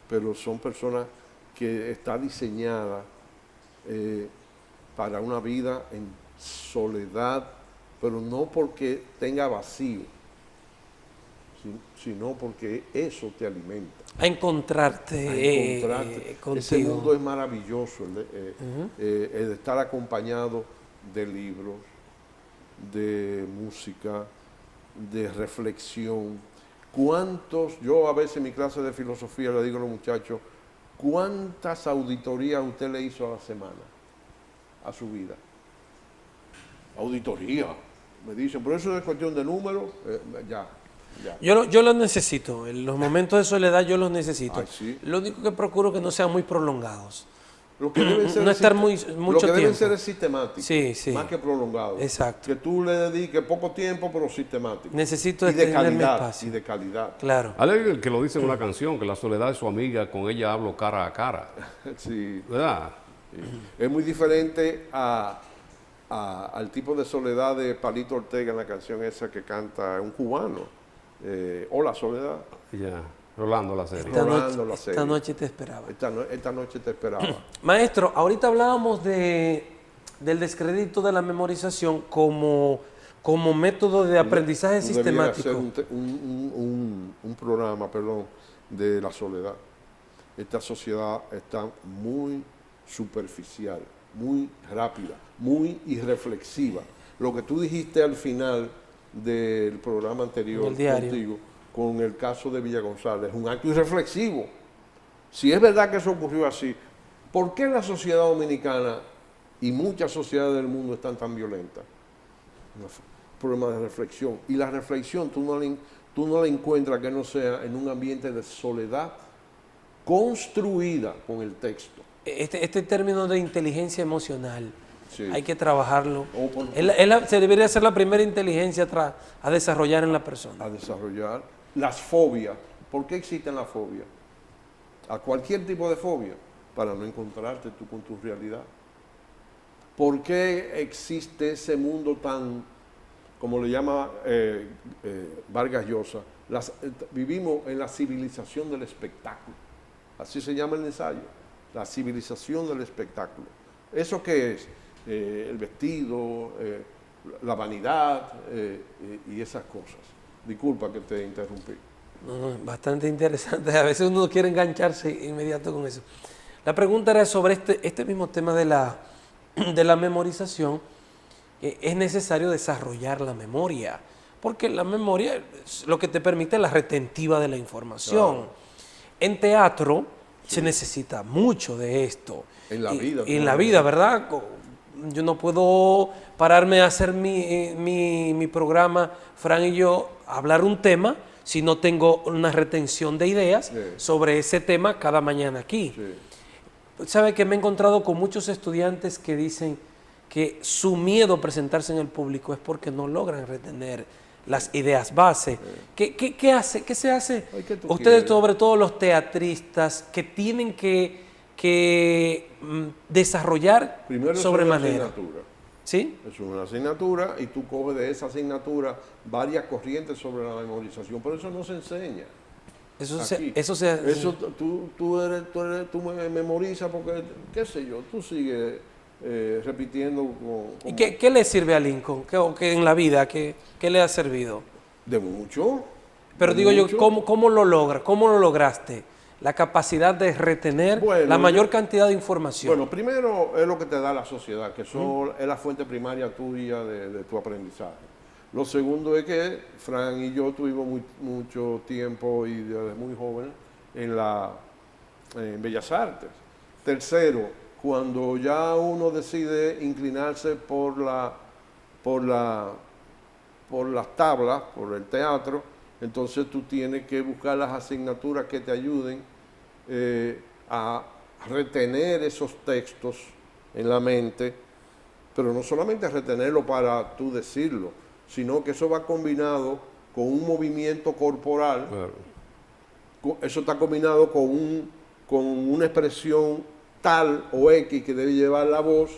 pero son personas que está diseñada para una vida en soledad, pero no porque tenga vacío, sino porque eso te alimenta. A encontrarte, Ese contigo. mundo es maravilloso, el de estar acompañado de libros, de música, de reflexión. Yo a veces en mi clase de filosofía le digo a los muchachos, ¿cuántas auditorías usted le hizo a la semana a su vida? Auditoría. Me dicen, por eso es cuestión de números, ya. Yo los necesito, en los momentos de soledad yo los necesito. Ay, sí. Lo único que procuro que no sean muy prolongados. Lo que deben ser No estar mucho lo que deben tiempo. ser es sistemático, Sí. más que prolongado. Exacto. Que tú le dediques poco tiempo, pero sistemático. Necesito y de tener mi calidad, espacio. y de calidad. Claro. Hay alguien que lo dice en una canción, que la soledad es su amiga, con ella hablo cara a cara. Sí. ¿Verdad? Es muy diferente al tipo de soledad de Palito Ortega en la canción esa que canta un cubano. Hola, soledad. Ya, rolando la serie. Rolando la Esta serie. noche te esperaba. Esta noche te esperaba. Maestro, ahorita hablábamos del descrédito de la memorización como método de aprendizaje Tú debieras hacer sistemático. un programa, de la soledad. Esta sociedad está muy superficial, muy rápida, muy irreflexiva. Lo que tú dijiste al final del programa anterior El diario. contigo, con el caso de Villa González, es un acto irreflexivo. Si es verdad que eso ocurrió así, ¿por qué la sociedad dominicana y muchas sociedades del mundo están tan violentas? Un problema de reflexión. Y la reflexión tú no la encuentras que no sea en un ambiente de soledad construida con el texto. Este término de inteligencia emocional, Sí. hay que trabajarlo. O Se debería ser la primera inteligencia a desarrollar en la persona. a desarrollar las fobias. ¿Por qué existen las fobias? A cualquier tipo de fobia, para no encontrarte tú con tu realidad. ¿Por qué existe ese mundo tan, como le llama Vargas Llosa, vivimos en la civilización del espectáculo? Así se llama el ensayo, la civilización del espectáculo. ¿Eso qué es? El vestido, la vanidad y esas cosas. Disculpa que te interrumpí. No, bastante interesante. A veces uno quiere engancharse inmediato con eso. La pregunta era sobre este mismo tema de la memorización. Es necesario desarrollar la memoria, porque la memoria es lo que te permite la retentiva de la información. Claro. En teatro se necesita mucho de esto. En la vida. En la vida, ¿verdad? Yo no puedo pararme a hacer mi programa, Fran y yo, hablar un tema si no tengo una retención de ideas sobre ese tema cada mañana aquí. Sí. ¿Sabe que me he encontrado con muchos estudiantes que dicen que su miedo a presentarse en el público es porque no logran retener las ideas base? ¿Qué se hace? Ay, ¿qué tú Ustedes, quieres? sobre todo los teatristas, que tienen que desarrollar Primero es una sobremanera. asignatura. ¿Sí? Es una asignatura y tú coges de esa asignatura varias corrientes sobre la memorización, pero eso no se enseña. Aquí. Eso tú memorizas porque, qué sé yo, tú sigues repitiendo ¿Y qué le sirve a Lincoln? ¿Qué en la vida? ¿Qué le ha servido? de mucho. Pero de digo mucho. yo, ¿cómo lo logra? ¿Cómo lo lograste? La capacidad de retener la mayor cantidad de información. Bueno, primero es lo que te da la sociedad, que eso es la fuente primaria tuya de tu aprendizaje. Lo segundo es que Fran y yo tuvimos mucho tiempo y desde muy joven en Bellas Artes. Tercero, cuando ya uno decide inclinarse por las tablas, por el teatro, entonces tú tienes que buscar las asignaturas que te ayuden a retener esos textos en la mente, pero no solamente retenerlo para tú decirlo, sino que eso va combinado con un movimiento corporal, claro. Eso está combinado con una expresión tal o X que debe llevar la voz,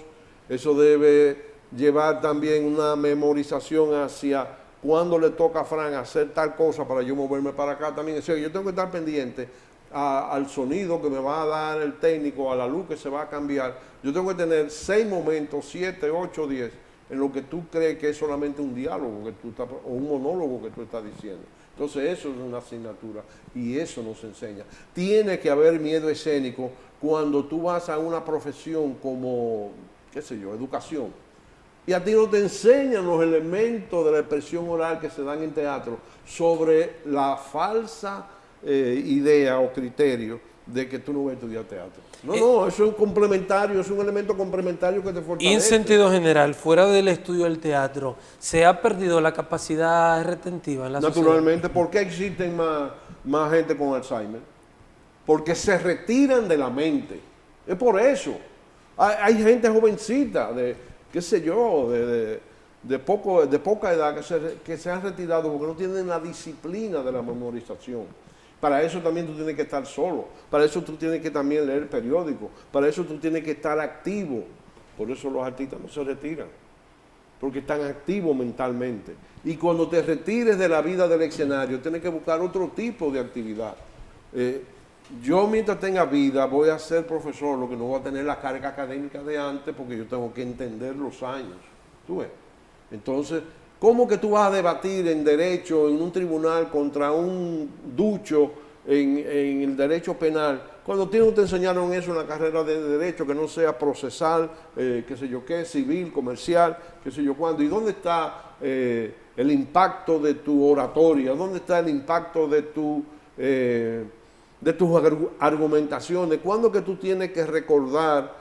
eso debe llevar también una memorización hacia cuando le toca a Fran hacer tal cosa para yo moverme para acá también. Es decir, yo tengo que estar pendiente al sonido que me va a dar el técnico, a la luz que se va a cambiar. Yo tengo que tener 6 momentos, 7, 8, 10, en lo que tú crees que es solamente un diálogo que tú estás, o un monólogo que tú estás diciendo. Entonces eso es una asignatura y eso nos enseña. Tiene que haber miedo escénico cuando tú vas a una profesión como, qué sé yo, educación. Y a ti no te enseñan los elementos de la expresión oral que se dan en teatro sobre la falsa idea o criterio de que tú no vas a estudiar teatro. No, eso es un complementario, es un elemento complementario que te fortalece. Y en sentido general, fuera del estudio del teatro, ¿se ha perdido la capacidad retentiva en la sociedad? Naturalmente, ¿por qué existen más gente con Alzheimer? Porque se retiran de la mente. Es por eso. Hay gente jovencita de, qué sé yo, de poca edad que se han retirado porque no tienen la disciplina de la memorización. Para eso también tú tienes que estar solo, para eso tú tienes que también leer periódicos, para eso tú tienes que estar activo. Por eso los artistas no se retiran, porque están activos mentalmente. Y cuando te retires de la vida del escenario, tienes que buscar otro tipo de actividad. Yo mientras tenga vida voy a ser profesor, lo que no voy a tener la carga académica de antes, porque yo tengo que entender los años. ¿Tú ves? Entonces, ¿cómo que tú vas a debatir en derecho, en un tribunal, contra un ducho en el derecho penal, cuando no te enseñaron eso en la carrera de derecho, que no sea procesal, qué sé yo qué, civil, comercial, qué sé yo cuándo? ¿Y dónde está el impacto de tu oratoria? ¿Dónde está el impacto de tus argumentaciones? ¿Cuándo que tú tienes que recordar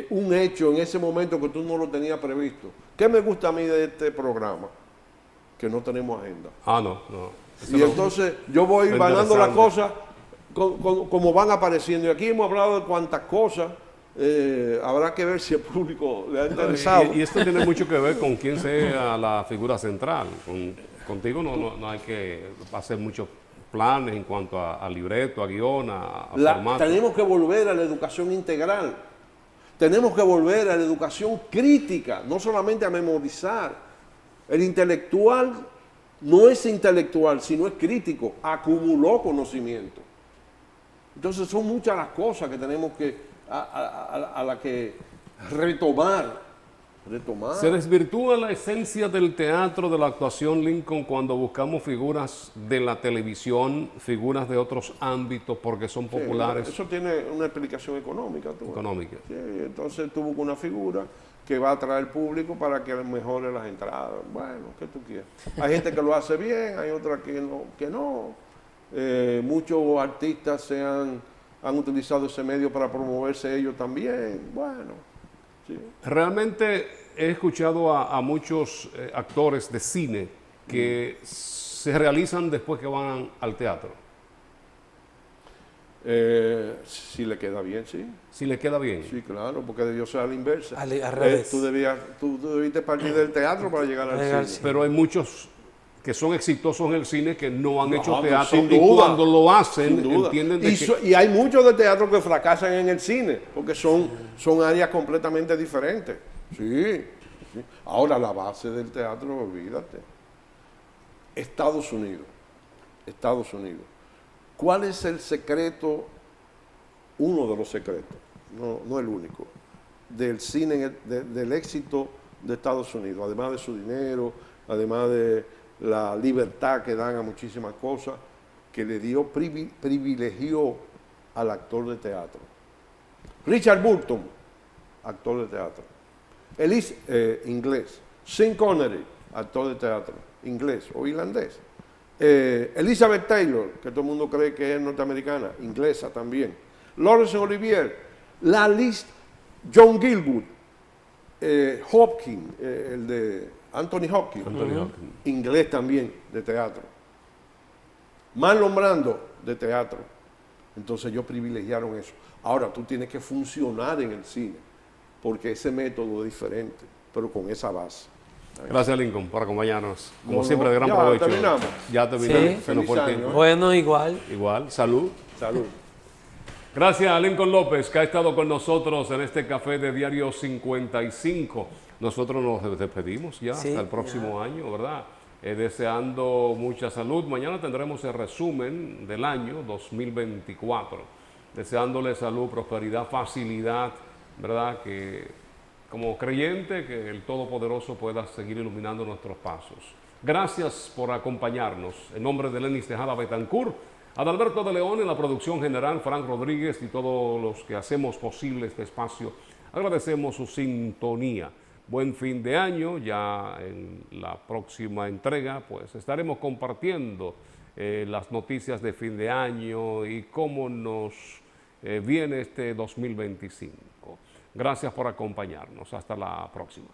un hecho en ese momento que tú no lo tenías previsto? ¿Qué me gusta a mí de este programa? Que no tenemos agenda. No. Y entonces yo voy ganando las cosas como van apareciendo. Y aquí hemos hablado de cuántas cosas. Habrá que ver si el público le ha interesado. Y esto tiene mucho que ver con quién sea la figura central. Contigo no hay que hacer muchos planes en cuanto a libreto, a guión, a formato. Tenemos que volver a la educación integral. Tenemos que volver a la educación crítica, no solamente a memorizar. El intelectual no es intelectual, sino es crítico, acumuló conocimiento. Entonces son muchas las cosas que tenemos que a la que retomar. Se desvirtúa la esencia del teatro, de la actuación, Lincoln, cuando buscamos figuras de la televisión, figuras de otros ámbitos porque son populares. Eso tiene una explicación económica. Económica. Sí, entonces tú buscas una figura que va a atraer público para que mejore las entradas. Bueno, ¿qué tú quieres? Hay gente que lo hace bien, hay otra que no. Muchos artistas han utilizado ese medio para promoverse ellos también. Bueno. Sí. Realmente he escuchado a muchos actores de cine que se realizan después que van al teatro. Si le queda bien, sí. Si le queda bien. Sí, claro, porque debió ser a la inversa. Al revés. Tú debiste partir del teatro para llegar al cine. Pero hay muchos que son exitosos en el cine que no han hecho teatro sin y duda, cuando lo hacen duda. entienden Y hay muchos de teatro que fracasan en el cine porque son áreas completamente diferentes. Sí. Ahora la base del teatro, olvídate. Estados Unidos. ¿Cuál es el secreto? Uno de los secretos, no el único, del cine, del éxito de Estados Unidos, además de su dinero, además de la libertad que dan a muchísimas cosas, que le dio privilegió al actor de teatro. Richard Burton, actor de teatro. Inglés. Sean Connery, actor de teatro, inglés o irlandés. Elizabeth Taylor, que todo el mundo cree que es norteamericana, inglesa también. Laurence Olivier, La lista, John Gilwood, Hopkins, el de Anthony Hopkins, inglés también, de teatro. Marlon Brando, de teatro. Entonces ellos privilegiaron eso. Ahora tú tienes que funcionar en el cine, porque ese método es diferente, pero con esa base. Gracias, Lincoln, por acompañarnos. Como No, siempre, de gran ya provecho. terminamos. Ya terminamos. Sí. Se nos fue el Feliz tiempo. año. Bueno, igual. Igual, salud. Salud. Gracias a Lincoln López, que ha estado con nosotros en este café de Diario 55. Nosotros nos despedimos ya Sí, hasta el próximo año, ¿verdad? Deseando mucha salud. Mañana tendremos el resumen del año 2024. Deseándole salud, prosperidad, facilidad, ¿verdad? Que como creyente, que el Todopoderoso pueda seguir iluminando nuestros pasos. Gracias por acompañarnos. En nombre de Lenis Tejada Betancourt, Adalberto de León en la producción general, Frank Rodríguez y todos los que hacemos posible este espacio, agradecemos su sintonía. Buen fin de año. Ya en la próxima entrega pues estaremos compartiendo las noticias de fin de año y cómo nos viene este 2025. Gracias por acompañarnos. Hasta la próxima.